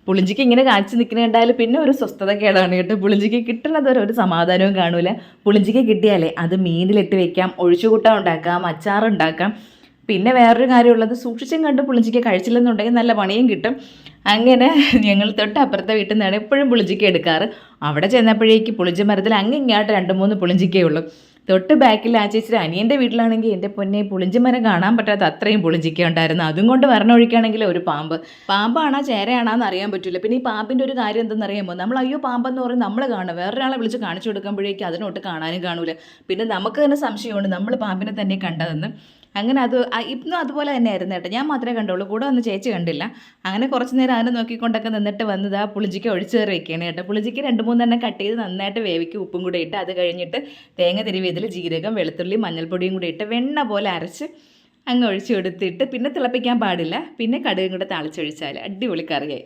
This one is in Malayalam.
പുളിഞ്ചിക്ക് ഇങ്ങനെ കാണിച്ച് നിൽക്കുന്ന കണ്ടാൽ പിന്നെ ഒരു സ്വസ്ഥതക്കേടാണ് കേട്ടോ. പുളിഞ്ചിക്ക് കിട്ടുന്നത് ഒരു സമാധാനവും കാണൂല. പുളിഞ്ചിക്ക് കിട്ടിയാലേ അത് മീനിലിട്ട് വെക്കാം, ഒഴിച്ചുകൂട്ടാൻ ഉണ്ടാക്കാം, അച്ചാറുണ്ടാക്കാം. പിന്നെ വേറൊരു കാര്യമുള്ളത്, സൂക്ഷിച്ചും കണ്ട് പുളിഞ്ചിക്ക കഴിച്ചില്ലെന്നുണ്ടെങ്കിൽ നല്ല പണിയും കിട്ടും. അങ്ങനെ ഞങ്ങൾ തൊട്ട് അപ്പുറത്തെ വീട്ടിൽ നിന്നാണ് എപ്പോഴും പുളിഞ്ചിക്ക എടുക്കാറ്. അവിടെ ചെന്നപ്പോഴേക്ക് പുളിഞ്ചി മരത്തിൽ ഇങ്ങോട്ട് 2-3 പുളിഞ്ചിക്കേ ഉള്ളൂ. തൊട്ട് ബാക്കിൽ ആ ചേച്ചിയുടെ അനിയൻ്റെ വീട്ടിലാണെങ്കിൽ എൻ്റെ പൊന്നെ പുളിഞ്ചി മരം കാണാൻ പറ്റാത്ത അത്രയും പുളിഞ്ചിക്ക ഉണ്ടായിരുന്നു. അതും കൊണ്ട് വരണൊഴിക്കുകയാണെങ്കിൽ ഒരു പാമ്പാണോ ചേരയാണോ എന്ന് അറിയാൻ പറ്റില്ല. പിന്നെ ഈ പാമ്പിൻ്റെ ഒരു കാര്യം എന്തെന്നറിയാമോ, നമ്മൾ അയ്യോ പാമ്പെന്ന് പറയും നമ്മൾ കാണും, വേറൊരാളെ വിളിച്ച് കാണിച്ചു കൊടുക്കുമ്പോഴേക്ക് അതിനോട്ട് കാണാനും കാണൂല. പിന്നെ നമുക്ക് തന്നെ സംശയമുണ്ട് നമ്മൾ പാമ്പിനെ തന്നെ കണ്ടതെന്ന്. അങ്ങനെ ഇന്നും അതുപോലെ തന്നെയായിരുന്നു കേട്ടോ. ഞാൻ മാത്രമേ കണ്ടുള്ളൂ, കൂടെ വന്ന് ചേച്ചി കണ്ടില്ല. അങ്ങനെ കുറച്ച് നേരം അതിനെ നോക്കിക്കൊണ്ടൊക്കെ നിന്നിട്ട് വന്നത് ആ പുളിഞ്ചിക്ക ഒഴിച്ച് കയറി വയ്ക്കുകയാണ് കേട്ടോ. പുളിഞ്ചിക്ക് 2-3 എണ്ണം കട്ട് ചെയ്ത് നന്നായിട്ട് വേവിക്കും, ഉപ്പും കൂടെ ഇട്ട്. അത് കഴിഞ്ഞിട്ട് തേങ്ങ തിരുവി ഇതിൽ ജീരകം, വെളുത്തുള്ളി, മഞ്ഞൾപ്പൊടിയും കൂടി ഇട്ട് വെണ്ണ പോലെ അരച്ച് അങ്ങ് ഒഴിച്ച് കൊടുത്തിട്ട് പിന്നെ തിളപ്പിക്കാൻ പാടില്ല. പിന്നെ കടുകും കൂടെ താളിച്ചൊഴിച്ചാൽ അടിപൊളി കറിയായി.